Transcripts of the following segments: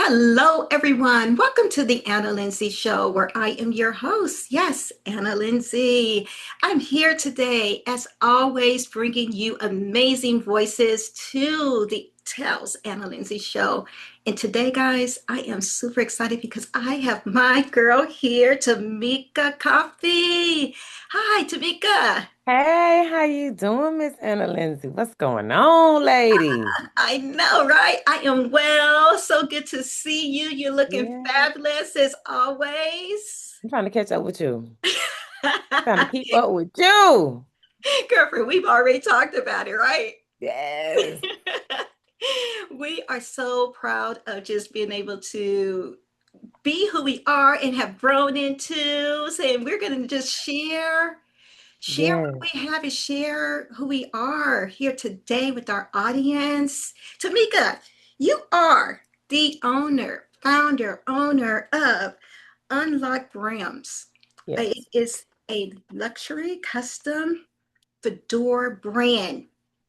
Hello, everyone. Welcome to the Anna Lindsay Show, where I am your host. Yes, Anna Lindsay. I'm here today, as always, bringing you amazing voices to the Tells Anna Lindsay Show. And today, guys, I am super excited because I have my girl here, Tamicka Coffee. Hi, Tamicka. Hey, how you doing, Miss Anna Lindsay? What's going on, lady? I know, right? I am well. So good to see you. You're looking Yeah. fabulous as always. I'm trying to catch up with you. Trying to keep up with you. Girlfriend, we've already talked about it, right? Yes. We are so proud of just being able to be who we are and have grown into. Saying we're going to just share what Yes. we have and share who we are here today with our audience. Tamicka, you are the owner of Unlocked Brims. It Yes. is a luxury custom fedora brand.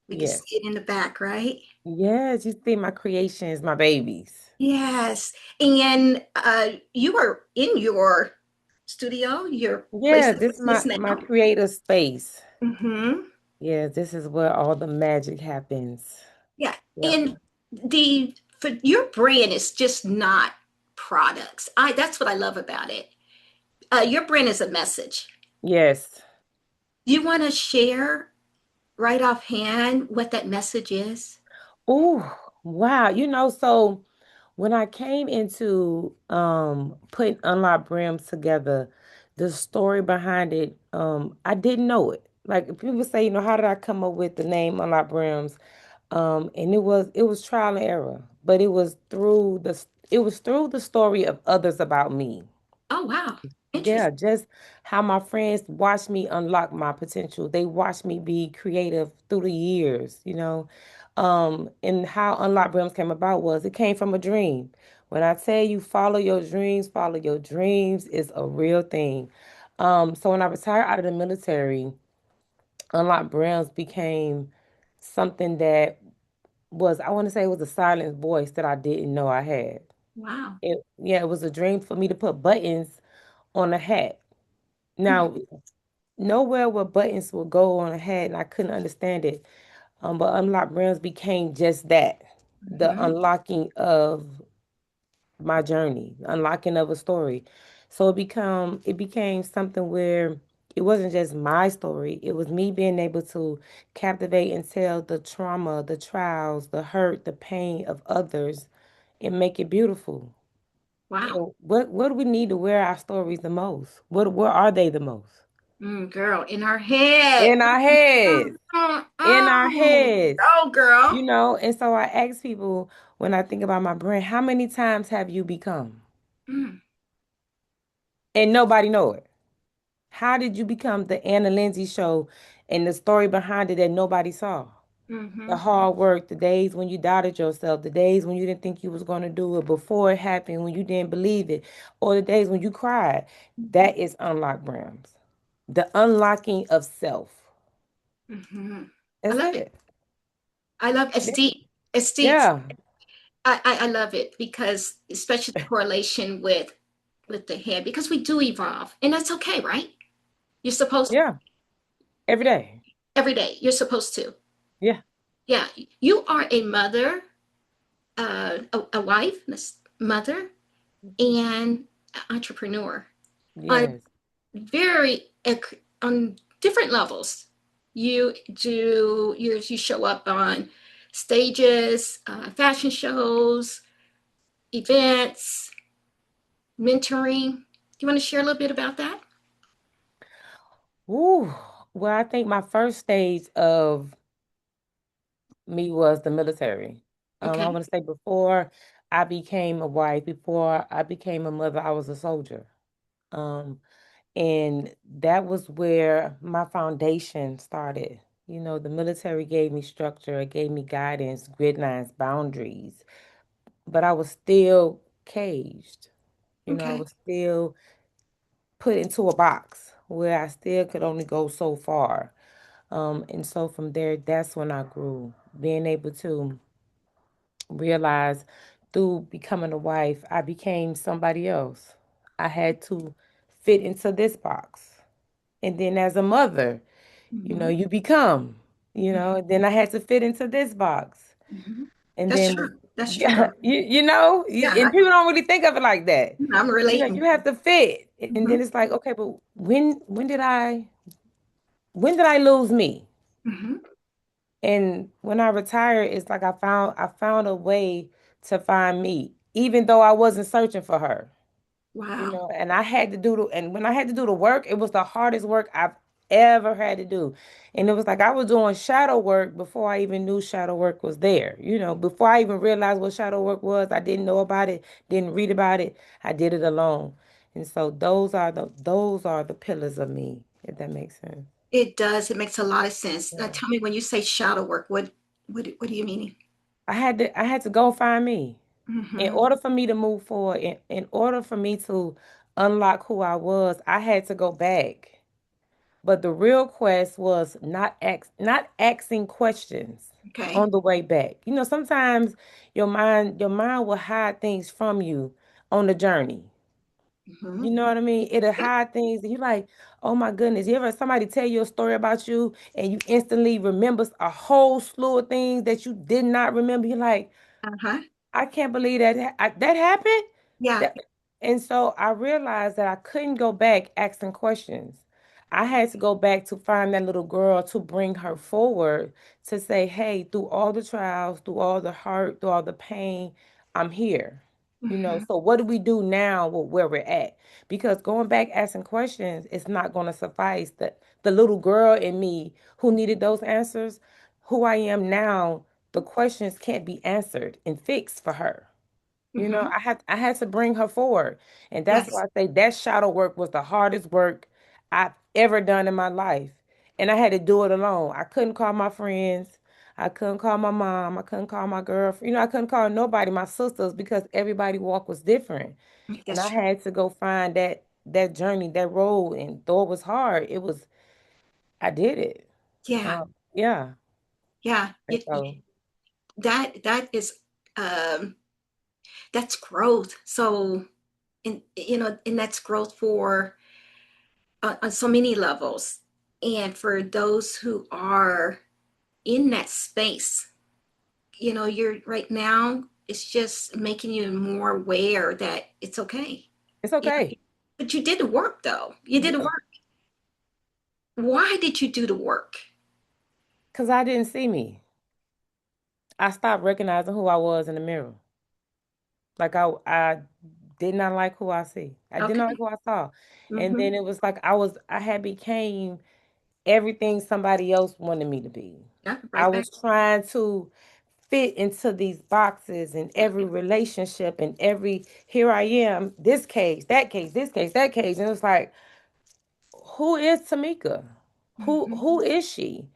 We can Yes. see it in the back, right? Yes. You see my creations, my babies. Yes. And you are in your studio, your place Yeah, of this is my business my now. creative space. Mm-hmm. Yeah, this is where all the magic happens. Yeah. Yep. And the for your brand is just not products. That's what I love about it. Your brand is a message. Yes. Do you want to share right offhand what that message is? Oh, wow. So when I came into putting Unlocked Brims together, the story behind it, I didn't know it. Like people say, how did I come up with the name Unlocked Brims? And it was trial and error, but it was through the story of others about me. Oh, wow. Yeah, Interesting. just how my friends watched me unlock my potential. They watched me be creative through the years. And how Unlock Brims came about was it came from a dream. When I tell you follow your dreams is a real thing. So when I retired out of the military, Unlock Brims became something that I want to say it was a silent voice that I didn't know I had. Wow. Yeah, it was a dream for me to put buttons on a hat. Mm, Now, nowhere where buttons would go on a hat, and I couldn't understand it. But Unlocked Realms became just that, the mhm. unlocking of my journey, unlocking of a story. So it became something where it wasn't just my story, it was me being able to captivate and tell the trauma, the trials, the hurt, the pain of others and make it beautiful. Wow. And what do we need to wear our stories the most? Where are they the most? Girl, in our head. In our heads. In our heads. Go, girl. And so I ask people when I think about my brand, how many times have you become? Mm, And nobody know it. How did you become the Anna Lindsay show and the story behind it that nobody saw? The mm-hmm. hard work, the days when you doubted yourself, the days when you didn't think you was going to do it before it happened, when you didn't believe it, or the days when you cried. That is Unlock Brims. The unlocking of self. Mm-hmm. I That's love it. it. I love it's Yeah. deep. It's deep. Yeah. I love it because especially the correlation with the head because we do evolve and that's okay, right? You're supposed Yeah. Every day. every day. You're supposed to. Yeah. Yeah, you are a mother, a wife, mother, and entrepreneur on Yes. very on different levels. You show up on stages, fashion shows, events, mentoring. Do you want to share a little bit about that? Ooh. Well, I think my first stage of me was the military. I Okay. want to say before I became a wife, before I became a mother, I was a soldier. Um, and that was where my foundation started. The military gave me structure, it gave me guidance, grid lines, boundaries, but I was still caged. I Okay. was still put into a box where I still could only go so far. And so from there, that's when I grew, being able to realize through becoming a wife, I became somebody else. I had to fit into this box. And then as a mother, Hmm. you become, and then I had to fit into this box. Hmm. And That's then, true. That's true, yeah, girl. Yeah, and people don't really think of it like that. I'm relating. You have to fit. And Hmm. then it's like, okay, but when did I lose me? Hmm. And when I retired, it's like I found a way to find me, even though I wasn't searching for her. Wow. And I had to and when I had to do the work, it was the hardest work I've ever had to do. And it was like I was doing shadow work before I even knew shadow work was there. Before I even realized what shadow work was, I didn't know about it, didn't read about it. I did it alone. And so those are the pillars of me, if that makes sense. It does. It makes a lot of sense. Now, Yeah. tell me when you say shadow work, what do you mean? I had to go find me. In Hmm. order for me to move forward, in order for me to unlock who I was, I had to go back. But the real quest was not asking questions Okay. on the way back. Sometimes your mind will hide things from you on the journey. Hmm. You know what I mean? It'll hide things and you're like, oh my goodness. You ever somebody tell you a story about you and you instantly remember a whole slew of things that you did not remember? You're like, Uh-huh. I can't believe that happened. Yeah. That, and so I realized that I couldn't go back asking questions. I had to go back to find that little girl to bring her forward to say, hey, through all the trials, through all the hurt, through all the pain, I'm here. Hmm. So what do we do now with where we're at? Because going back asking questions is not going to suffice. The little girl in me who needed those answers, who I am now, the questions can't be answered and fixed for her. Hmm. I had to bring her forward. And that's why Yes. I say that shadow work was the hardest work I've ever done in my life. And I had to do it alone. I couldn't call my friends. I couldn't call my mom. I couldn't call my girlfriend. I couldn't call nobody, my sisters, because everybody walk was different. And That's I true. had to go find that journey, that road. And though it was hard, I did it. Yeah. Yeah. Yeah. And so That is um that's growth. So and that's growth for on so many levels. And for those who are in that space, you're right now, it's just making you more aware that it's okay. it's You know, okay. but you did the work though. You did the Yeah. work. Why did you do the work? Because I didn't see me. I stopped recognizing who I was in the mirror. Like I did not like who I see. I did not like Okay. who I saw. And Mm-hmm. then it was like I had became everything somebody else wanted me to be. Yeah, I right back. was trying to fit into these boxes in Yeah. every relationship and every here I am, this case, that case, this case, that case. And it's like, who is Tamicka? Who Mm-hmm. who is she?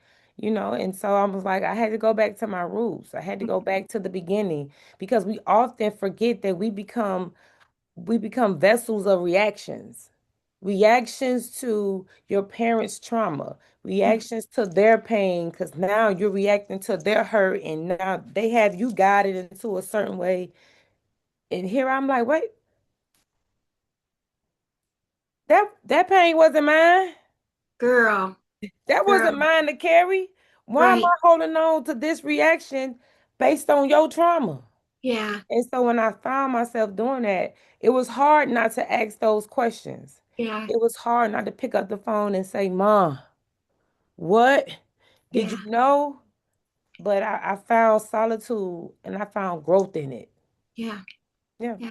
And so I was like, I had to go back to my roots. I had to go back to the beginning because we often forget that we become vessels of reactions. Reactions to your parents' trauma, reactions to their pain, because now you're reacting to their hurt, and now they have you guided into a certain way. And here I'm like, wait, that pain wasn't mine. Girl, That girl, wasn't mine to carry. Why am I right. holding on to this reaction based on your trauma? Yeah, And so when I found myself doing that, it was hard not to ask those questions. yeah, It was hard not to pick up the phone and say, Mom, what did yeah, you know? But I found solitude and I found growth in it. yeah, Yeah. yeah.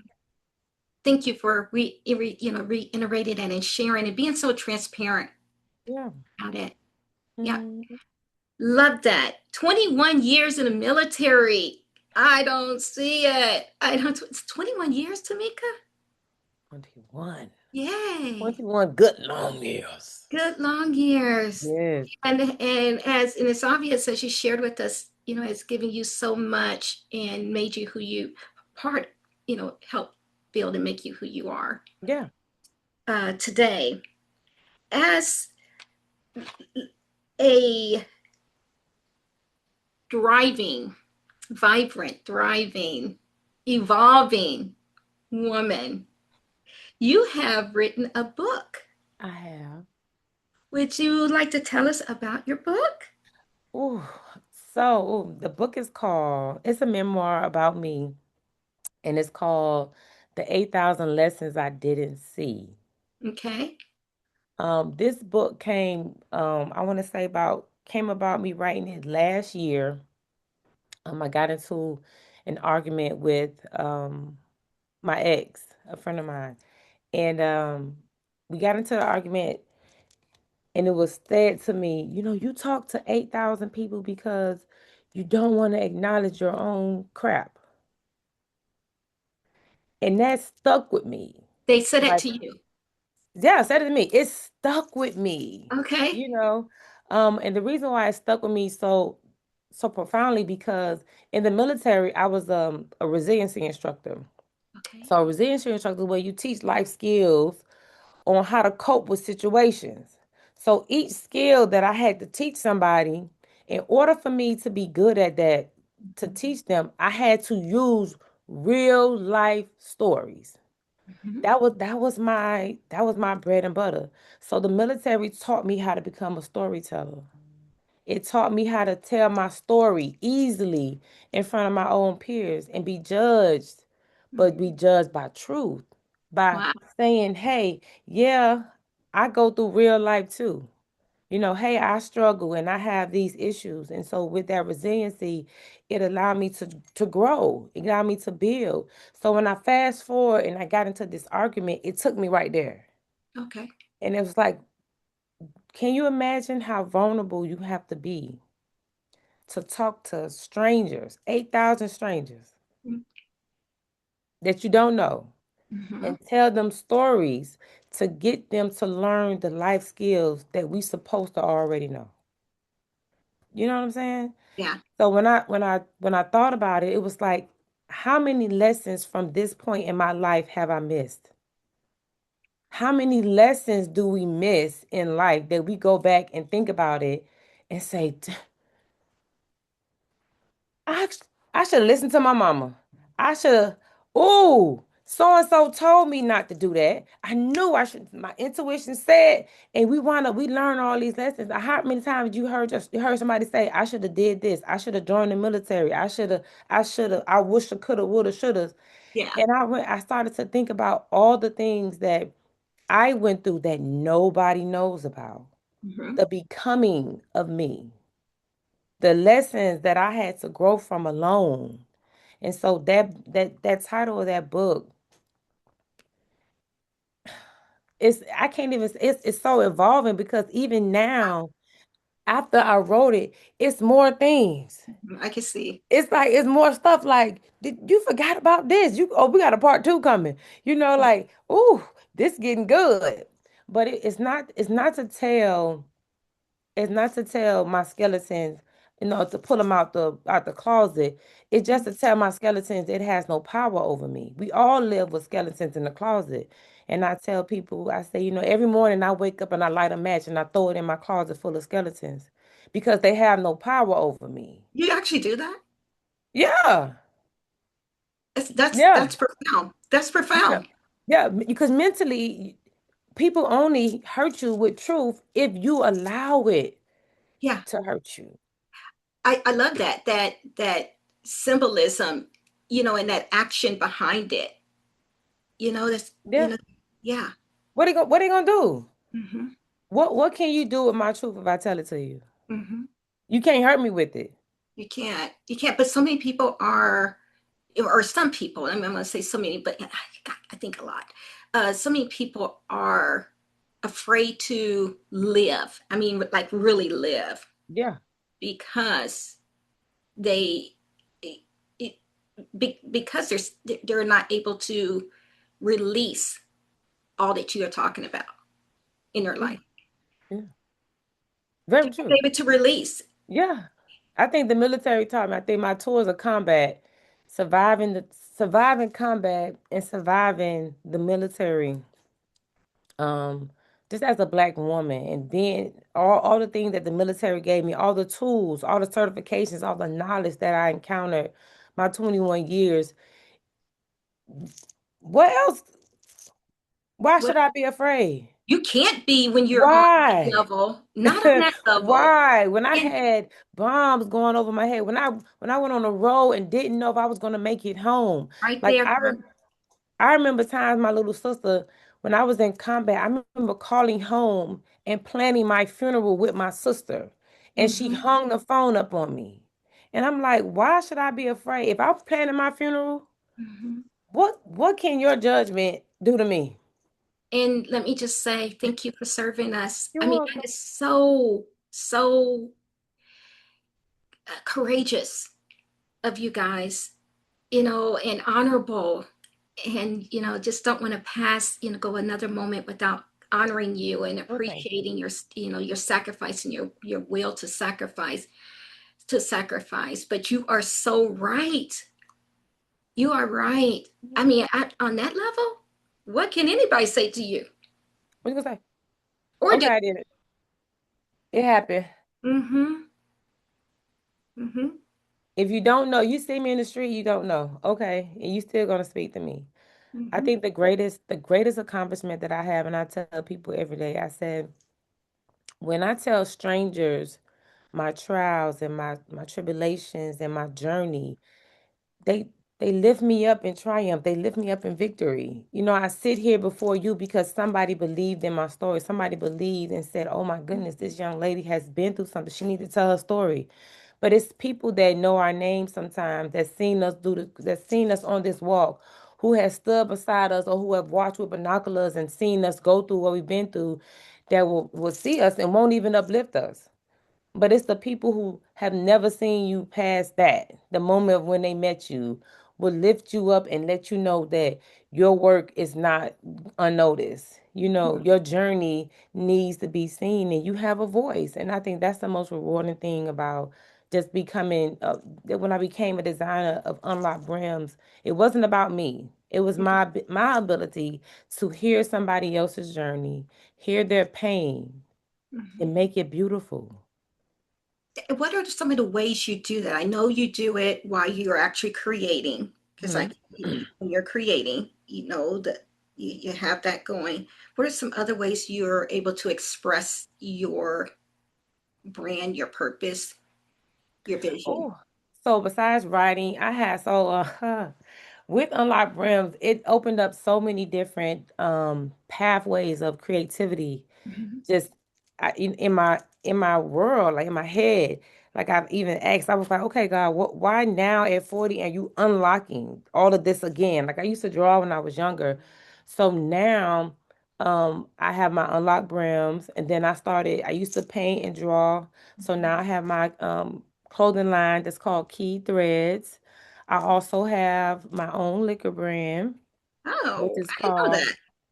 Thank you for reiterating that and sharing and being so transparent Yeah. about it. Yeah, Mhm. love that. 21 years in the military. I don't see it. I don't. It's 21 years, Tamika. 21. Yay! 21 good long years. Good long years. Yes. And it's obvious as you shared with us, it's given you so much and made you who you part, help build and make you who you are Yeah. today. As a thriving, vibrant, thriving, evolving woman. You have written a book. I have. Would you like to tell us about your book? Ooh, so the book is called, it's a memoir about me, and it's called The 8,000 Lessons I Didn't See. Okay. This book I want to say came about me writing it last year. I got into an argument with my ex, a friend of mine, and we got into the argument, and it was said to me, you talk to 8,000 people because you don't want to acknowledge your own crap. And that stuck with me. They said it Like, to you. yeah, said it to me. It stuck with me, Okay. you know. And the reason why it stuck with me so profoundly because in the military, I was a resiliency instructor. Okay. So a resiliency instructor is where you teach life skills on how to cope with situations. So each skill that I had to teach somebody, in order for me to be good at that, to teach them, I had to use real life stories. Mhm. That was my bread and butter. So the military taught me how to become a storyteller. It taught me how to tell my story easily in front of my own peers and be judged, but be Mhm. judged by truth, by Wow. saying, hey, yeah, I go through real life too. Hey, I struggle and I have these issues. And so with that resiliency, it allowed me to grow. It allowed me to build. So when I fast forward and I got into this argument, it took me right there. Okay. And it was like, can you imagine how vulnerable you have to be to talk to strangers, 8,000 strangers that you don't know, Mm-hmm. and tell them stories to get them to learn the life skills that we supposed to already know. You know what I'm saying? Yeah. So when I thought about it, it was like, how many lessons from this point in my life have I missed? How many lessons do we miss in life that we go back and think about it and say, I I should have listened to my mama. I should have. Ooh, so and so told me not to do that. I knew I should. My intuition said, and we learn all these lessons. How many times you heard somebody say, I should have did this. I should have joined the military. I wish I could have, would have, should have. Yeah. And I started to think about all the things that I went through that nobody knows about. Mm-hmm. The becoming of me, the lessons that I had to grow from alone. And so that title of that book is I can't even it's so evolving because even now after I wrote it, it's more things. I can see. It's like it's more stuff like did you forgot about this? We got a part two coming. Like, ooh, this getting good. But it's not to tell my skeletons, to pull them out the closet. It's just to tell my skeletons it has no power over me. We all live with skeletons in the closet. And I tell people, I say, every morning I wake up and I light a match and I throw it in my closet full of skeletons because they have no power over me. You actually do that? Yeah. That's Yeah. profound. That's Yeah. profound. Yeah. Because mentally, people only hurt you with truth if you allow it Yeah. to hurt you. I love that symbolism, and that action behind it. That's Yeah. yeah. What they gonna do? Mm-hmm. What can you do with my truth if I tell it to you? Mm-hmm. You can't hurt me with it. You can't, but so many people are, or some people, I'm going to say so many, but I think a lot. So many people are afraid to live. I mean, like really live, Yeah. because they, it, because they're not able to release all that you are talking about in your Yeah. life. Yeah. Very They're not true. able to release. Yeah. I think the military taught me. I think my tours of combat, surviving combat and surviving the military, um, just as a black woman, and then all the things that the military gave me, all the tools, all the certifications, all the knowledge that I encountered my 21 years. What else? Why Well, should I be afraid? you can't be when you're on that Why? level, not on that level. Why? When I And had bombs going over my head, when I went on the road and didn't know if I was gonna make it home, right like there, girl. I remember times my little sister, when I was in combat, I remember calling home and planning my funeral with my sister, and she Hmm. hung the phone up on me, and I'm like, why should I be afraid? If I'm planning my funeral, Hmm. what can your judgment do to me? And let me just say, thank you for serving us. You're I mean, welcome. that is so, so courageous of you guys, and honorable. And, just don't want to pass, go another moment without honoring you and Well, thank you. appreciating your sacrifice and your will to sacrifice. But you are so right. You are right. I Yeah. mean, on that level, what can anybody say to you? What you gonna say? Or Okay, do. I did it. It happened. Mm-hmm. Mm-hmm. If you don't know, you see me in the street, you don't know. Okay, and you still gonna speak to me. I Mm-hmm. think the greatest accomplishment that I have, and I tell people every day, I said, when I tell strangers my trials and my tribulations and my journey, they they lift me up in triumph. They lift me up in victory. I sit here before you because somebody believed in my story. Somebody believed and said, "Oh my goodness, this young lady has been through something. She needs to tell her story." But it's people that know our names sometimes, that seen us on this walk, who has stood beside us or who have watched with binoculars and seen us go through what we've been through, that will see us and won't even uplift us. But it's the people who have never seen you past that. The moment of when they met you will lift you up and let you know that your work is not unnoticed. Your journey needs to be seen and you have a voice. And I think that's the most rewarding thing about just becoming, when I became a designer of Unlocked Brims, it wasn't about me. It was my ability to hear somebody else's journey, hear their pain, Mm-hmm. and make it beautiful. What are some of the ways you do that? I know you do it while you're actually creating, because Mhm. when you're creating, that you have that going. What are some other ways you're able to express your brand, your purpose, your vision? Oh, so besides writing, I had with Unlock Brims, it opened up so many different pathways of creativity. Mhm. Just in my world, like in my head, like I've even asked, I was like, okay, God, why now at 40 are you unlocking all of this again? Like I used to draw when I was younger, so now I have my Unlocked Brims, and then I used to paint and draw, so now I have my clothing line that's called Key Threads. I also have my own liquor brand, which Oh, is I didn't called, know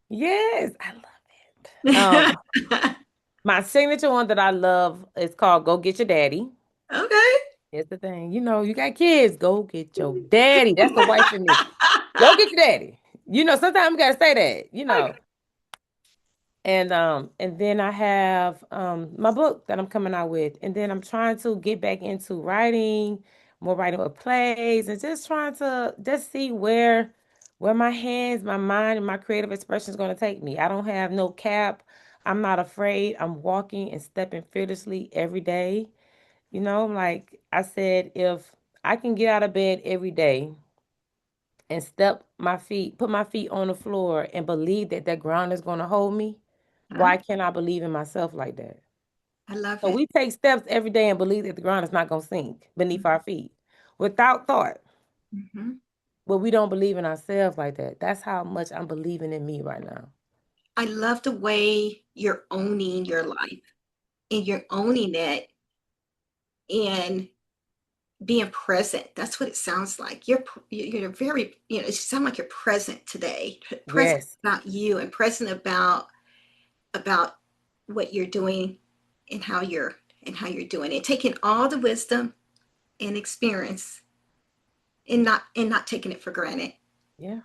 yes, I love it. that. My signature one that I love is called Go Get Your Daddy. Okay. It's the thing. You got kids, go get your daddy. That's the wife in me. Go get your daddy. Sometimes you gotta say that. Okay. And then I have my book that I'm coming out with. And then I'm trying to get back into writing, more writing with plays, and just trying to just see where my hands, my mind, and my creative expression is going to take me. I don't have no cap. I'm not afraid. I'm walking and stepping fearlessly every day. Like I said, if I can get out of bed every day and put my feet on the floor and believe that that ground is going to hold me, Huh? why can't I believe in myself like that? I love So it. we take steps every day and believe that the ground is not going to sink beneath our feet without thought, Mhm. but we don't believe in ourselves like that. That's how much I'm believing in me right now. I love the way you're owning your life and you're owning it and being present. That's what it sounds like. You're very, it sounds like you're present today, present Yes. about you and present about what you're doing and how you're doing it. Taking all the wisdom and experience and not taking it for granted. Yeah.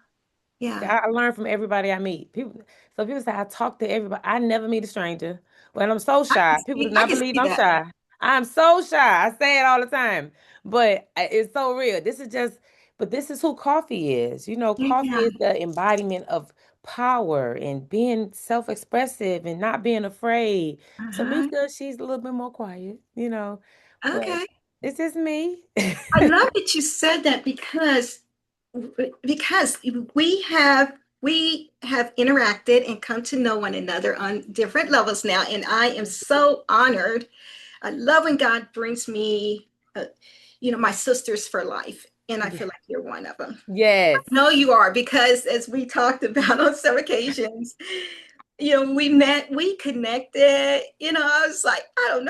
Yeah. I learn from everybody I meet. So people say I talk to everybody. I never meet a stranger. But I'm so shy. People do I not can believe see I'm that. shy. I'm so shy. I say it all the time. But it's so real. This is just But this is who coffee is. Coffee Yeah. is the embodiment of power and being self-expressive and not being afraid. Uh-huh. Tamika, she's a little bit more quiet, but Okay. it's just me. I love that you said that because we have interacted and come to know one another on different levels now, and I am so honored. I love when God brings me, my sisters for life, and I feel like you're one of them. Yes. No, you are, because as we talked about on some occasions, we met, we connected. I was like, I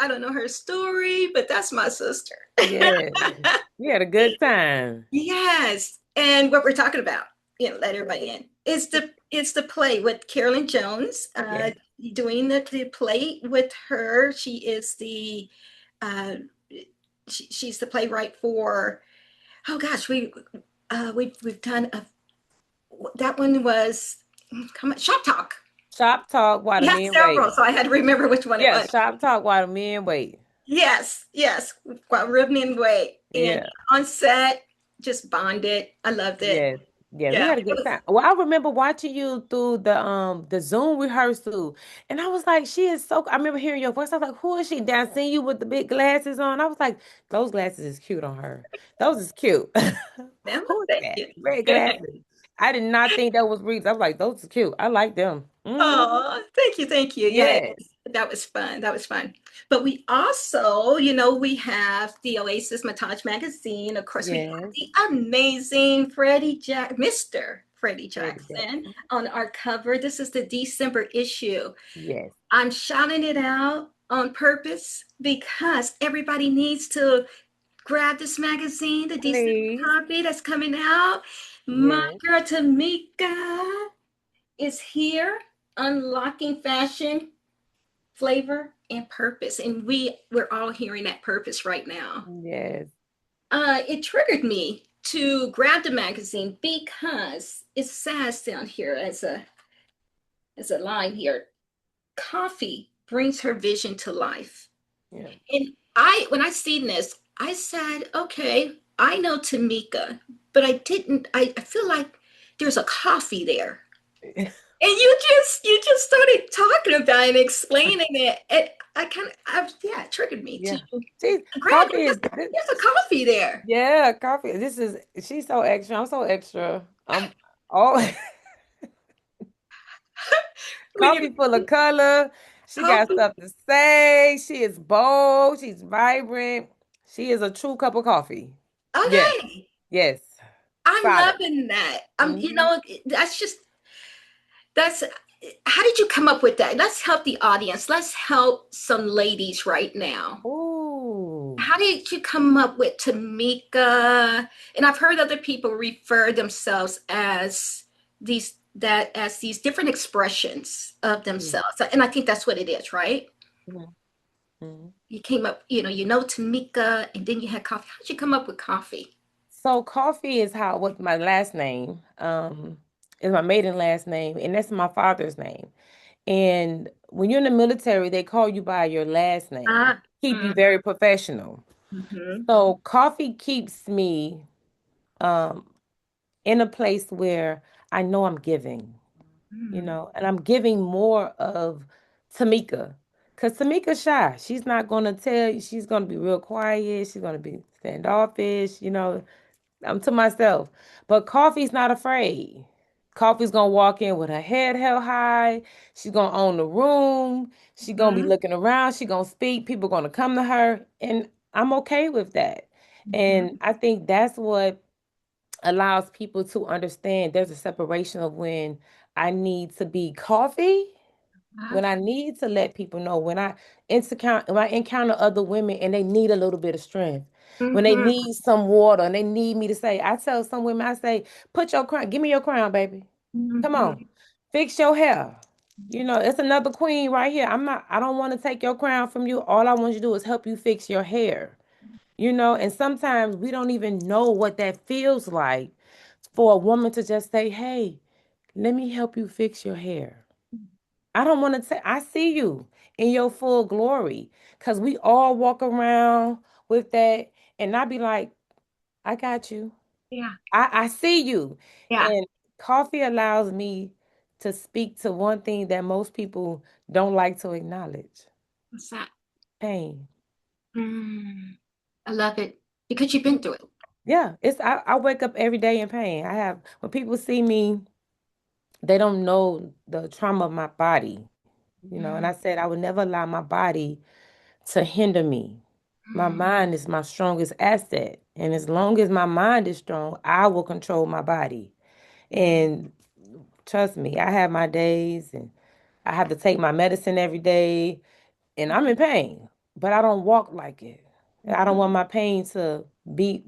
don't know her story, but that's my sister. Yes. We had a good time. Yes. And what we're talking about, let everybody in. It's the play with Carolyn Jones, Yes. doing the play with her. Uh, she's the playwright for, oh gosh, we've done that one was, come on, Shop Talk. Shop talk while We the had men several, wait. so I had to remember which one it Yeah, was. shop talk while the men wait. Yes, yes, while ribbon and way. And Yeah. on set, just bonded. I loved it. Yes. Yeah, we Yeah, had a it good was. time. Well, I remember watching you through the Zoom rehearsal, and I was like, she is so. I remember hearing your voice. I was like, who is she? Then I seen you with the big glasses on. I was like, those glasses is cute on her. Those is cute. Emma, Who is thank that? you. Red glasses. I did not think that was Reeves. I was like, those are cute. I like them. Oh, thank you, thank you. Yeah, Yes. that was fun. That was fun. But we also, we have the Oasis Montage magazine. Of course, we have Yes. the amazing Mr. Freddie Ready, Jackson Jackson. on our cover. This is the December issue. Yes. I'm shouting it out on purpose because everybody needs to grab this magazine, the December Please. copy that's coming out. My Yes. girl Tamicka is here, unlocking fashion, flavor, and purpose. And we're all hearing that purpose right now. Yes. It triggered me to grab the magazine because it says down here as a line here, coffee brings her vision to life. Yeah. And when I seen this, I said, okay, I know Tamicka, but I feel like there's a coffee there. And you just started talking about it and explaining it. And yeah, it triggered me to Yeah. She's grab coffee is there's a coffee there. yeah, coffee. She's so extra. I'm so extra. I'm all When you coffee full of color. She got coffee, stuff to say. She is bold. She's vibrant. She is a true cup of coffee. Yes. okay. Yes. I'm Solid. loving that. Hmm. That's how did you come up with that? Let's help the audience. Let's help some ladies right now. Ooh. How did you come up with Tamika? And I've heard other people refer themselves as these different expressions of Yeah. themselves. And I think that's what it is, right? Mhm. Mhm. You came up, Tamika, and then you had coffee. How'd you come up with coffee? So coffee is what my last name is my maiden last name, and that's my father's name. And when you're in the military, they call you by your last name. Ah, Keep you very professional. mm-hmm, So coffee keeps me um in a place where I know I'm mm-hmm, and I'm giving more of Tamika. Because Tamika's shy. She's not gonna tell you, she's gonna be real quiet, she's gonna be standoffish. I'm to myself. But Coffee's not afraid. Coffee's gonna walk in with her head held high. She's gonna own the room. She's gonna be mm-hmm, looking around. She's gonna speak. People gonna come to her. And I'm okay with that. mm-hmm, And I think that's what allows people to understand there's a separation of when I need to be coffee, ah, when I need to let people know, when I encounter other women and they need a little bit of strength, when they mm-hmm, need some water and they need me to say, I tell some women, I say, put your crown, give me your crown, baby. Come mm-hmm, on, fix your hair. It's another queen right here. I don't want to take your crown from you. All I want you to do is help you fix your hair. And sometimes we don't even know what that feels like for a woman to just say, hey, let me help you fix your hair. I don't want to say, I see you in your full glory because we all walk around with that and I be like, I got you. Yeah. I see you. Yeah. And coffee allows me to speak to one thing that most people don't like to acknowledge: What's that? pain. Mm, I love it because you've been through it. Yeah, I wake up every day in pain. I have when people see me, they don't know the trauma of my body, and I Mm, said I would never allow my body to hinder me. My mm, mind is my strongest asset. And as long as my mind is strong, I will control my body. mm, And trust me, I have my days and I have to take my medicine every day and I'm in pain, but I don't walk like it. I don't mhm. want my pain to be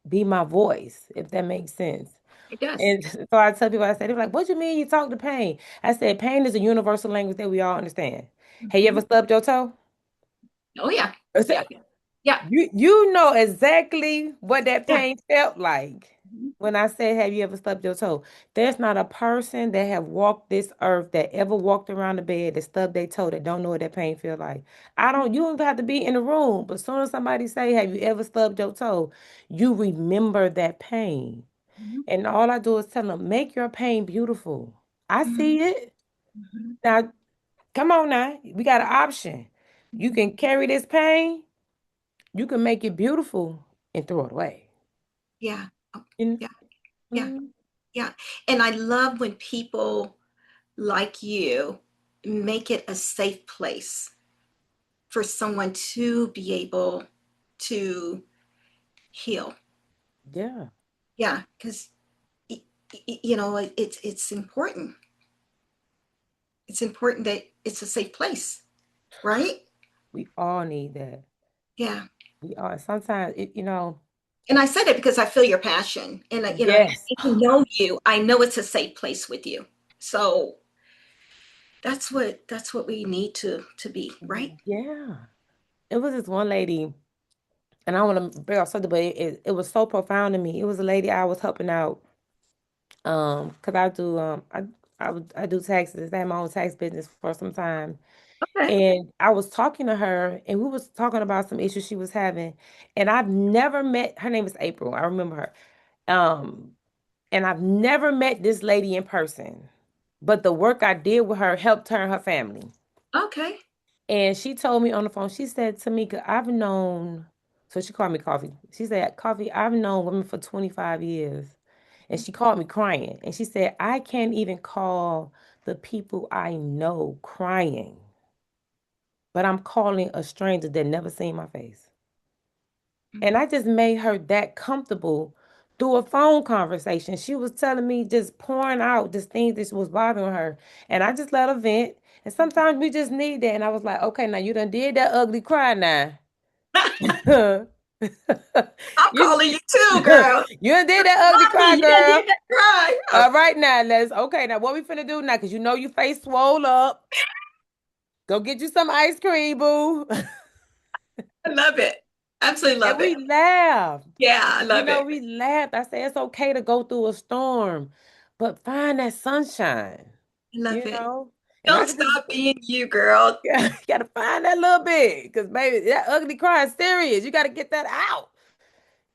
be my voice, if that makes sense. It does. And so I tell people, I say, they're like, what do you mean you talk to pain? I said, pain is a universal language that we all understand. Have you ever Mhm. stubbed your toe? Oh yeah. I Yeah. said, Yeah. you know exactly what that Yeah. pain felt like Mhm. when I said, have you ever stubbed your toe? There's not a person that have walked this earth that ever walked around the bed that stubbed their toe that don't know what that pain feel like. You don't have to be in the room, but as soon as somebody say, have you ever stubbed your toe? You remember that pain. Mhm. And all I do is tell them, make your pain beautiful. I Mhm. see it. Mhm. Now, come on now. We got an option. You Mhm. can carry this pain, you can make it beautiful and throw it away. Yeah. Oh, And yeah. Yeah. mm, Yeah. And I love when people like you make it a safe place for someone to be able to heal. yeah, Yeah, because it's important. It's important that it's a safe place, right? we all need that. Yeah. We all sometimes And I said it because I feel your passion, and yes. getting to know you, I know it's a safe place with you. So that's what we need to be, right? Yeah. It was this one lady, and I want to bring up something, but it was so profound to me. It was a lady I was helping out, because I do taxes. I had my own tax business for some time. Okay. And I was talking to her, and we was talking about some issues she was having. And I've never met her name is April. I remember her. Um, and I've never met this lady in person. But the work I did with her helped her and her family. Okay. And she told me on the phone, she said, Tamicka, I've known, so she called me Coffee. She said, Coffee, I've known women for 25 years. And she called me crying. And she said, I can't even call the people I know crying, but I'm calling a stranger that never seen my face. And Mhm. I just made her that comfortable through a phone conversation. She was telling me, just pouring out just things that was bothering her. And I just let her vent. And sometimes we just need that. And I was like, okay, now you done did that ugly cry now. I'm you, calling you too, girl. you done did that ugly Mommy, cry, you done girl. did that cry. Oh, All right now, let's okay. Now what we finna do now? Cause you know your face swole up. Go get you some ice cream, boo. I love it. Absolutely And love it. we laughed. Yeah, I love it. We laughed. I said, it's okay to go through a storm, but find that sunshine, I love you it. know? If I Don't could just, stop being you, girl. yeah, you gotta find that little bit, because baby, that ugly cry is serious. You gotta get that out.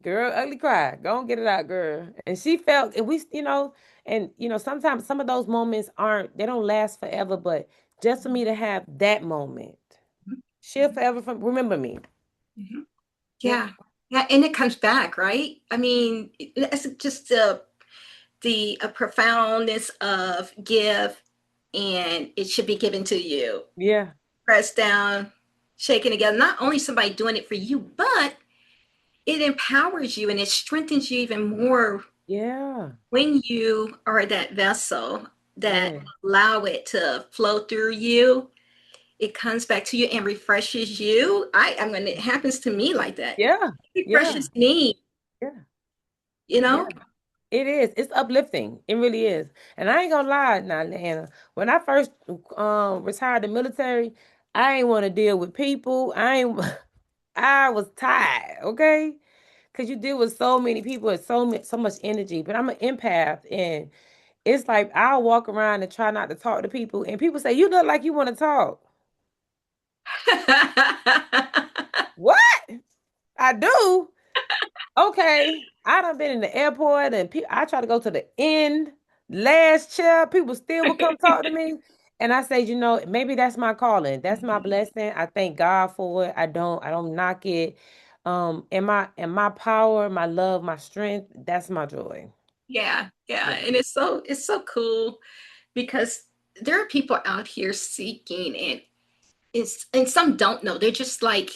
Girl, ugly cry. Go and get it out, girl. And she felt, and sometimes some of those moments they don't last forever, but just for me to have that moment, she'll Mhm. forever remember me. Mhm. Yep. Yeah. Yeah, and it comes back, right? I mean, it's just the profoundness of give, and it should be given to you. Yeah. Press down, shaking together. Not only somebody doing it for you, but it empowers you and it strengthens you even more Yeah. when you are that vessel that Yeah. allow it to flow through you. It comes back to you and refreshes you. I mean, it happens to me like that. Yeah. It Yeah. refreshes me, Yeah. you Yeah. know. It is. It's uplifting. It really is. And I ain't gonna lie now, Anna. When I first retired the military, I ain't want to deal with people. I ain't I was tired, okay? Because you deal with so many people and so much energy. But I'm an empath, and it's like I'll walk around and try not to talk to people, and people say, you look like you want to talk. What? I do. Okay. I done been in the airport and I try to go to the end, last chair. People still will come talk to me. And I say, maybe that's my calling. That's my blessing. I thank God for it. I don't knock it. And my power, my love, my strength, that's my joy. Yeah, yeah. Yeah. And it's so cool because there are people out here seeking, and some don't know. They're just like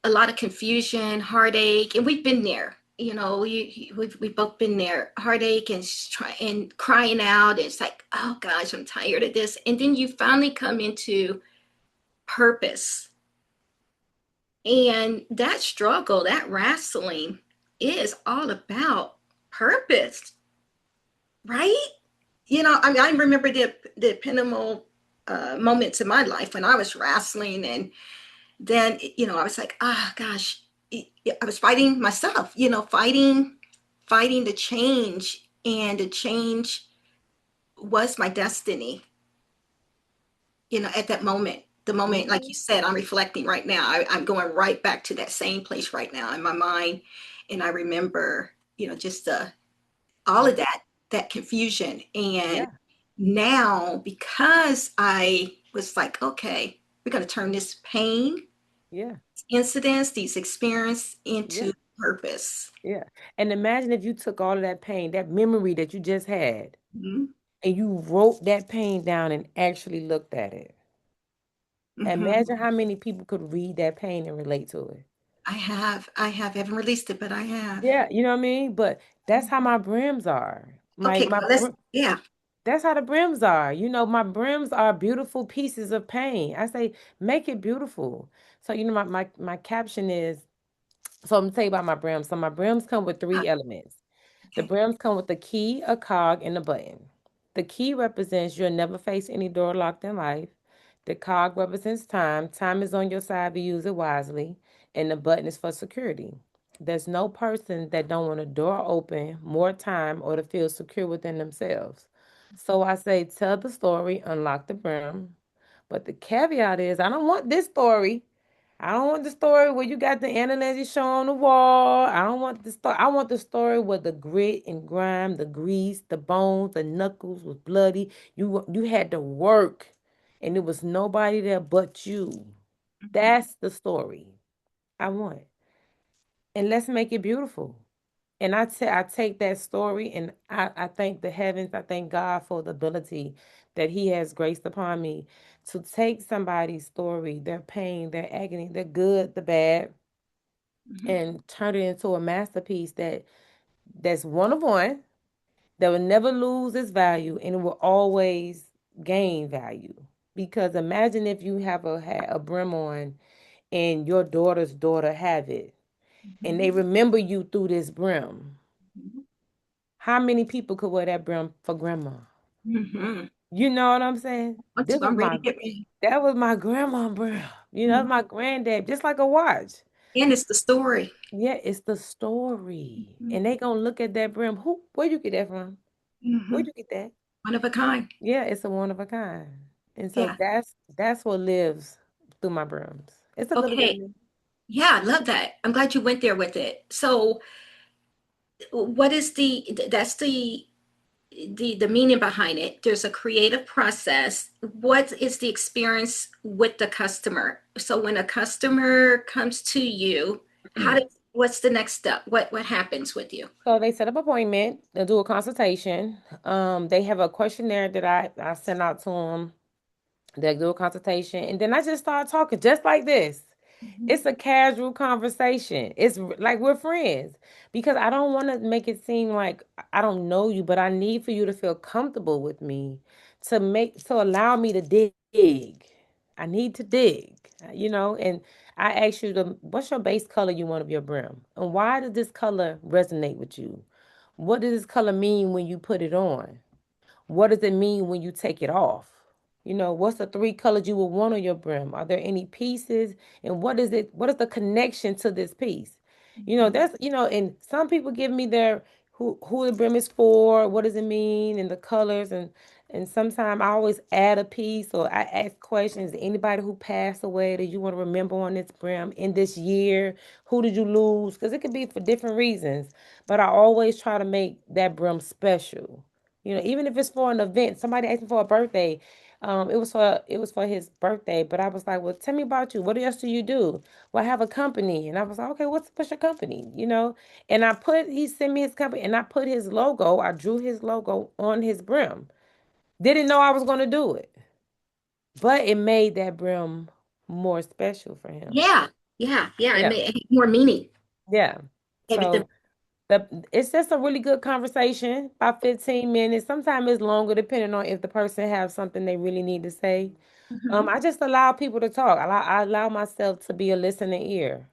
a lot of confusion, heartache, and we've been there. We've both been there. Heartache and and crying out. And it's like, oh gosh, I'm tired of this. And then you finally come into purpose, and that struggle, that wrestling, is all about purpose, right? I mean, I remember the pivotal moments in my life when I was wrestling, and then I was like, ah, gosh, I was fighting myself, fighting the change, and the change was my destiny. At that moment, the moment, like you Mhm. said, I'm reflecting right now. I'm going right back to that same place right now in my mind, and I remember, just all of Yeah. that confusion. And Yeah. now, because I was like, okay, we're going to turn this pain, Yeah. incidents, these experience Yeah. into purpose. Yeah. And imagine if you took all of that pain, that memory that you just had, Mm-hmm. and you wrote that pain down and actually looked at it. Mm-hmm. Imagine how many people could read that pain and relate to it. Haven't released it, but I have. Yeah, you know what I mean? But that's how my brims are. My Okay, my well, let's, br- yeah. that's how the brims are. My brims are beautiful pieces of pain. I say make it beautiful. So my caption is, so I'm gonna tell you about my brims. So my brims come with Ah, three elements. The okay. brims come with a key, a cog, and a button. The key represents you'll never face any door locked in life. The cog represents time. Time is on your side, but use it wisely. And the button is for security. There's no person that don't want a door open, more time, or to feel secure within themselves. So I say, tell the story, unlock the brim. But the caveat is, I don't want this story. I don't want the story where you got the analysis show on the wall. I don't want the story. I want the story where the grit and grime, the grease, the bones, the knuckles was bloody. You had to work, and there was nobody there but you. Mhm. That's the story I want, and let's make it beautiful. And I take that story, and I thank the heavens, I thank God for the ability that He has graced upon me to take somebody's story, their pain, their agony, their good, the bad, Mhm. and turn it into a masterpiece that's one of one, that will never lose its value, and it will always gain value. Because imagine if you had a brim on and your daughter's daughter have it, and they Mhm. remember you through this brim. Mhm. How many people could wear that brim for grandma? Mhm. You know what I'm saying? Want to? I'm ready to get ready. That was my grandma brim. That Mhm. was my granddad, just like a watch. And it's the story. Yeah, it's the story. Mhm. And they gonna look at that brim. Where you get that from? Where'd Mhm. you get that? One of a kind. Yeah, it's a one of a kind. And so Yeah. that's what lives through my brims. It's a little bit of Okay. me. Yeah, I love that. I'm glad you went there with it. So, what is that's the meaning behind it? There's a creative process. What is the experience with the customer? So, when a customer comes to you, what's the next step? What happens with you? So they set up an appointment, they'll do a consultation. They have a questionnaire that I send out to them. They'll do a consultation, and then I just start talking just like this. Mhm. It's a casual conversation. It's like we're friends, because I don't want to make it seem like I don't know you, but I need for you to feel comfortable with me, to allow me to dig. I need to dig. And I ask you, what's your base color you want of your brim, and why does this color resonate with you? What does this color mean when you put it on? What does it mean when you take it off? What's the three colors you would want on your brim? Are there any pieces? And what is it? What is the connection to this piece? And some people give me their who the brim is for, what does it mean, and the colors, and And sometimes I always add a piece or I ask questions. Anybody who passed away that you want to remember on this brim in this year? Who did you lose? Because it could be for different reasons. But I always try to make that brim special. Even if it's for an event. Somebody asked me for a birthday. It was for his birthday, but I was like, well, tell me about you. What else do you do? Well, I have a company, and I was like, okay, what's your company? And he sent me his company, and I put his logo. I drew his logo on his brim. Didn't know I was going to do it, but it made that brim more special for him. Yeah, yeah, yeah. It Yeah, made more meaning. yeah. Everything. So it's just a really good conversation, about 15 minutes. Sometimes it's longer depending on if the person has something they really need to say. Hmm. I just allow people to talk. I allow myself to be a listening ear.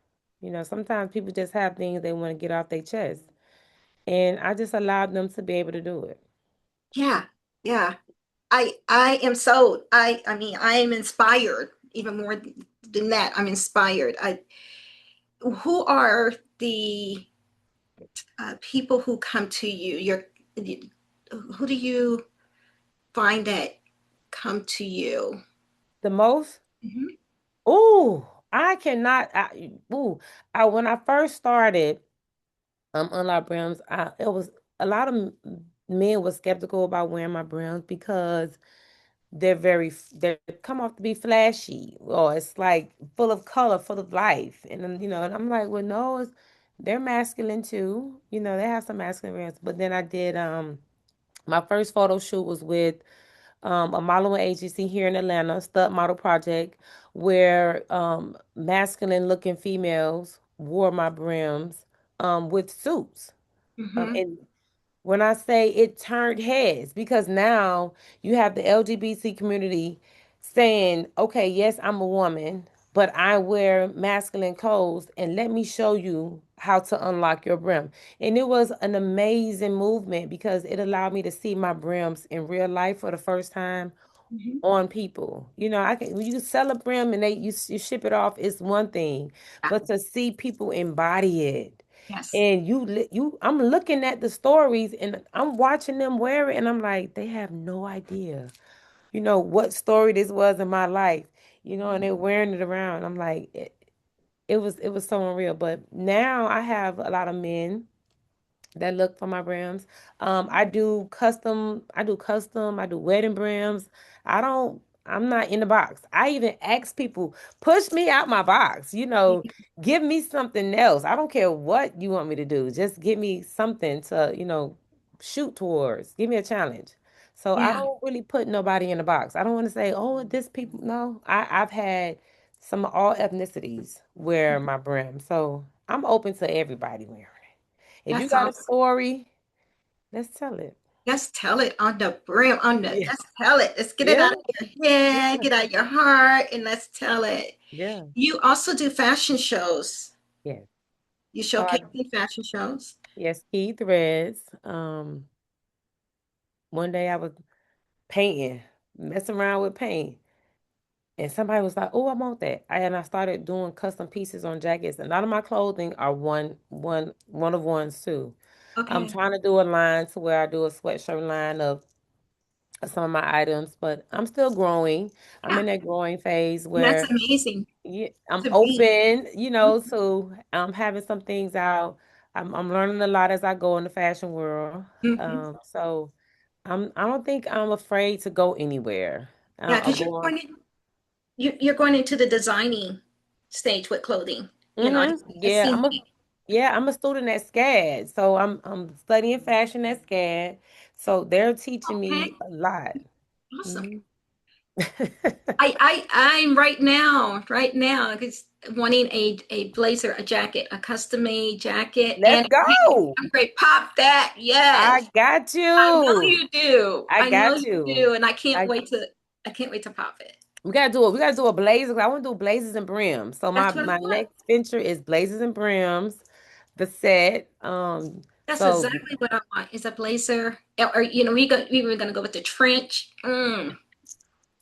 Sometimes people just have things they want to get off their chest, and I just allowed them to be able to do it. Yeah, yeah. I am so I mean I am inspired even more than that. I'm inspired. I Who are the people who come to you? Who do you find that come to you? The most. Hmm. Ooh, I cannot. When I first started, Unlocked Brims, it was a lot of men were skeptical about wearing my brims because they come off to be flashy or it's like full of color, full of life, and then, and I'm like, well, no, they're masculine too. They have some masculine brims, but then I did my first photo shoot was with a modeling agency here in Atlanta, Stud Model Project, where masculine looking females wore my brims with suits. Hmm. And when I say it turned heads, because now you have the LGBT community saying, okay, yes, I'm a woman, but I wear masculine clothes, and let me show you how to unlock your brim. And it was an amazing movement because it allowed me to see my brims in real life for the first time Hmm. on people. I can when you sell a brim and you ship it off, it's one thing, Yeah. but to see people embody it. Yes. And I'm looking at the stories and I'm watching them wear it and I'm like, they have no idea, what story this was in my life, and they're wearing it around. I'm like, it was so unreal. But now I have a lot of men that look for my brims. I do wedding brims. I'm not in the box. I even ask people, push me out my box, give me something else. I don't care what you want me to do. Just give me something to, shoot towards. Give me a challenge. So I Yeah. don't really put nobody in the box. I don't want to say, oh, this people. No, I've had some all ethnicities wear my brim. So I'm open to everybody wearing it. If you That's got a awesome. story, let's tell it. Let's tell it on the brim. Yeah. Let's tell it. Let's get it Yeah. out of your head, Yeah. get out of your heart, and let's tell it. Yeah. You also do fashion shows. Yes. You So showcase in fashion shows. yes, key threads. One day I was painting, messing around with paint, and somebody was like, "Oh, I want that." And I started doing custom pieces on jackets. And a lot of my clothing are one of ones too. I'm Okay. trying to do a line to where I do a sweatshirt line of some of my items, but I'm still growing. I'm Yeah. in that growing phase And that's where amazing yeah, I'm to be. open, to having some things out. I'm learning a lot as I go in the fashion world. Mhm. So I don't think I'm afraid to go anywhere. Yeah, I'm because going. you're going into the designing stage with clothing. I Yeah, see that. I'm a student at SCAD, so I'm studying fashion at SCAD. So they're teaching Okay. me a lot. Awesome. Mhm. I'm right now, because wanting a blazer, a jacket, a custom made jacket, Let's and go. I'm great. Pop that, I yes. got I know you. you do. I I know got you you. do, and I I can't wait to pop it. We gotta do a blazer. I want to do blazers and brims. So That's what I my want. next venture is blazers and brims, the set. That's So exactly what I want. Is a blazer, or we were gonna go with the trench.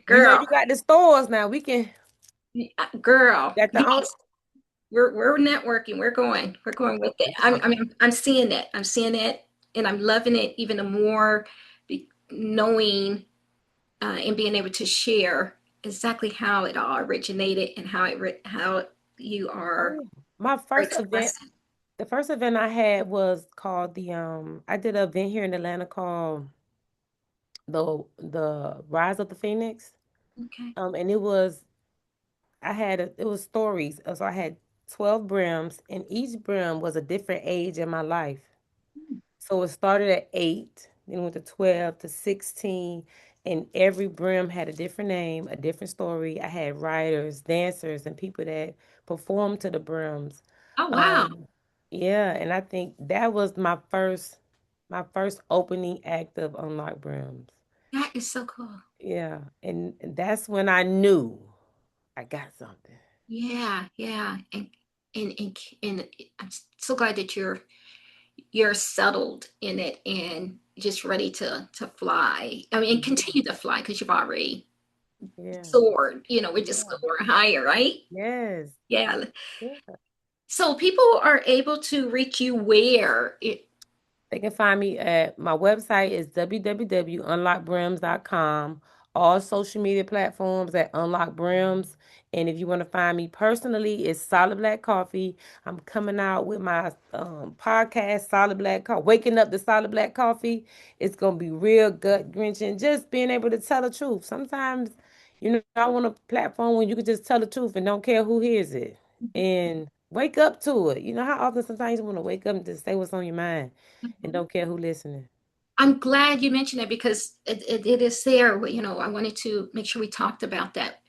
Girl, you got the stores now. girl, Got the own. yes. We're networking. We're going with it. I'm seeing it. I'm seeing it, and I'm loving it even more. Knowing. and being able to share exactly how it all originated and how you Oh are yeah. My first event, expressing. the first event I had was called I did an event here in Atlanta called the Rise of the Phoenix. Okay. And it was stories. So I had 12 brims, and each brim was a different age in my life. So it started at 8, then went to 12 to 16, and every brim had a different name, a different story. I had writers, dancers, and people that performed to the brims. Oh wow, Um, yeah, and I think that was my first opening act of Unlocked Brims. that is so cool. Yeah, and that's when I knew I got something. Yeah, yeah, and I'm so glad that you're settled in it and just ready to fly. I mean, and Mhm. continue to fly because you've already Yeah, soared. You know, we're just yeah, going higher, right? yes. Yeah. Yeah. So people are able to reach you where it. They can find me at my website is www.unlockbrims.com. All social media platforms at Unlock Brims. And if you want to find me personally, it's Solid Black Coffee. I'm coming out with my podcast, Solid Black Coffee, Waking Up to Solid Black Coffee. It's going to be real gut wrenching, just being able to tell the truth. Sometimes, I want a platform where you can just tell the truth and don't care who hears it. And wake up to it. You know how often sometimes you want to wake up and just say what's on your mind and don't care who listening. I'm glad you mentioned it because it is there. You know, I wanted to make sure we talked about that.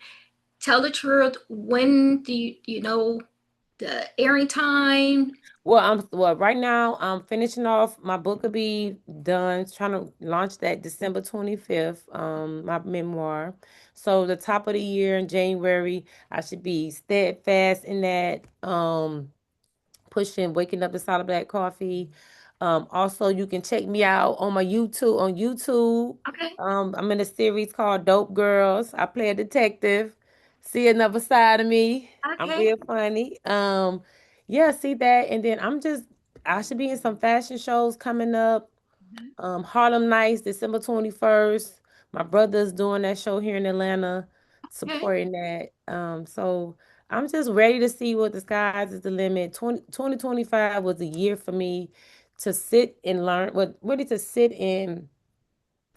Tell the truth. When do you know the airing time? Right now I'm finishing off my book will be done, trying to launch that December 25th, my memoir. So the top of the year in January, I should be steadfast in that. Pushing Waking Up to Solid Black Coffee. Also, you can check me out on my YouTube. On YouTube, Okay, I'm in a series called Dope Girls. I play a detective. See another side of me. I'm okay. real funny. Yeah, see that, and then I should be in some fashion shows coming up. Mhm. Harlem Nights, December 21st. My brother's doing that show here in Atlanta, Okay. supporting that. So I'm just ready to see what the skies is the limit. 2025 was a year for me to sit and learn, but really to sit and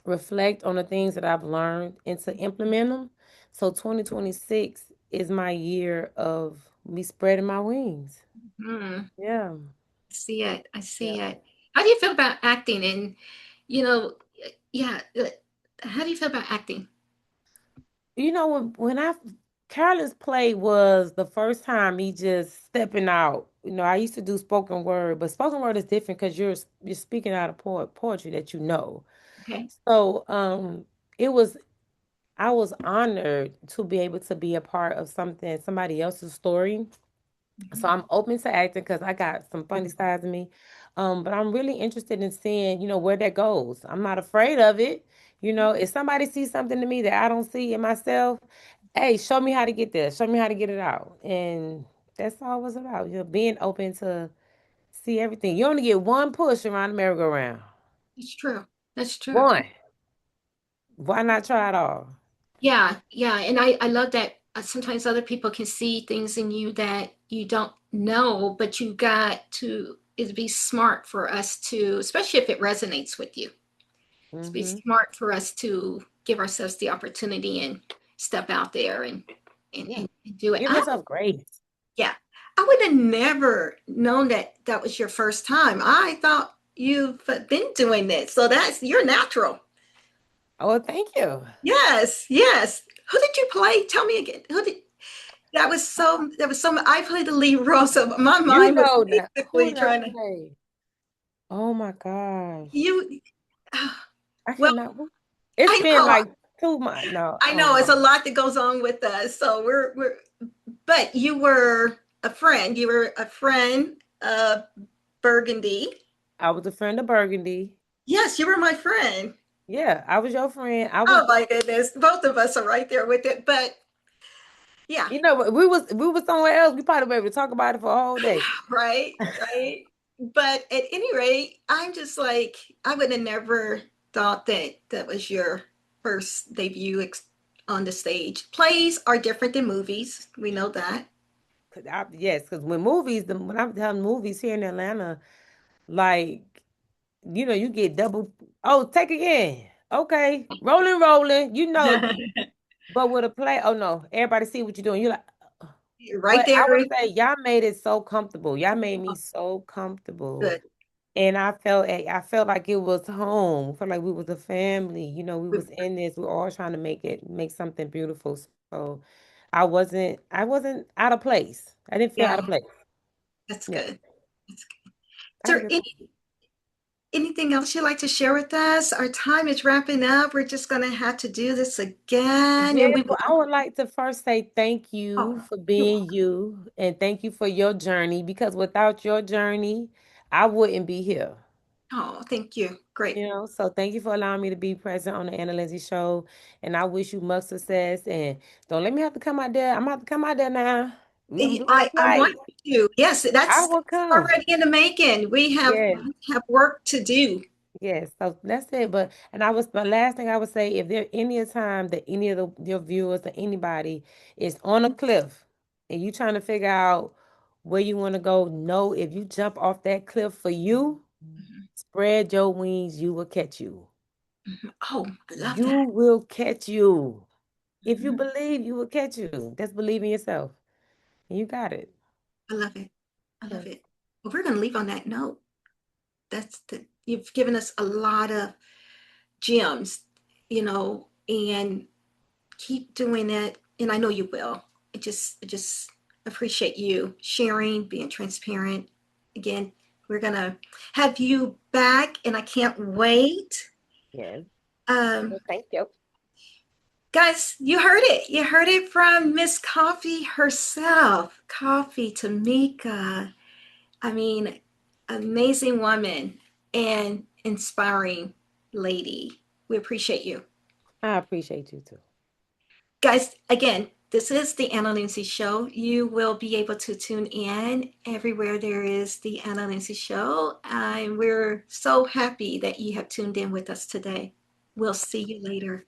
reflect on the things that I've learned and to implement them. So 2026 is my year of me spreading my wings. Hmm. Yeah. I see it. I Yeah. see it. How do you feel about acting? And you know, yeah. How do you feel about acting? When Carolyn's play was the first time me just stepping out. I used to do spoken word, but spoken word is different because you're speaking out of poetry that you know. Okay. So it was I was honored to be able to be a part of somebody else's story. So Mhm. I'm open to acting because I got some funny sides of me. But I'm really interested in seeing, where that goes. I'm not afraid of it. If somebody sees something to me that I don't see in myself, hey, show me how to get there. Show me how to get it out. And that's all it was about. Being open to see everything. You only get one push around the merry-go-round. It's true. That's true. One. Why not try it all? Yeah, yeah. And I love that sometimes other people can see things in you that you don't know, but you got to it'd be smart for us to, especially if it resonates with you. It'd be Mm-hmm. smart for us to give ourselves the opportunity and step out there Yeah. and do it. Give yourself grace. Yeah, I would have never known that that was your first time. I thought you've been doing this, so that's you're natural. Oh, well, thank you. Yes, yes. Who did you play? Tell me again. Who did that was so I played the lead role, so my You mind was know now. Who basically did I trying to play? Oh my gosh. you I well, cannot. It's I been know like 2 months. No, I know it's a lot that goes on with us. So we're but you were a friend. You were a friend of Burgundy. I was a friend of Burgundy. Yes, you were my friend. Yeah, I was your friend. I was, Oh my goodness. Both of us are right there with it. But yeah, we was somewhere else. We probably be able to talk about it for a whole day. right, right. But at any rate, I'm just like, I would have never thought that that was your. first debut on the stage. Plays are different than movies. We know that. Yes, because when I'm telling movies here in Atlanta, like, you get double. Oh, take again. Okay, rolling, rolling. But with a play, oh no, everybody see what you're doing. You're like, Right but there. I would say y'all made it so comfortable. Y'all made me Oh, so comfortable. good. And I felt like it was home. I felt like we was a family. We was in this. We were all trying to make something beautiful. So I wasn't out of place. I didn't feel Yeah, out of place. that's Yeah. good. That's good. Is I had a there good time. anything else you'd like to share with us? Our time is wrapping up. We're just going to have to do this again, and Yes, we well, I would like to first say thank you oh, for you're being you and thank you for your journey because without your journey, I wouldn't be here. welcome. Oh, thank you. Great. So thank you for allowing me to be present on the Anna Lindsay show. And I wish you much success. And don't let me have to come out there. I'm gonna have to come out there now. We're gonna book a I want flight. to. Yes, I that's will come. already in the making. Yes, We have work to do. yes. So that's it. My last thing I would say, if there any time that any of your viewers or anybody is on a cliff and you trying to figure out where you want to go, know if you jump off that cliff for you, Mhm, spread your wings, you will catch you. mhm. Oh, I love You that. will catch you. If you Mhm. believe, you will catch you. That's believe in yourself. And you got it. I love it. I love Yes. it. Well, we're going to leave on that note. You've given us a lot of gems, and keep doing it. And I know you will. I just appreciate you sharing, being transparent. Again, we're going to have you back, and I can't wait. Yes. Um, Well, thank you. Guys, you heard it. You heard it from Miss Coffee herself. Coffee, Tamicka. I mean, amazing woman and inspiring lady. We appreciate you. I appreciate you too. Guys, again, this is the Anna Lindsay Show. You will be able to tune in everywhere there is the Anna Lindsay Show. And we're so happy that you have tuned in with us today. We'll see you later.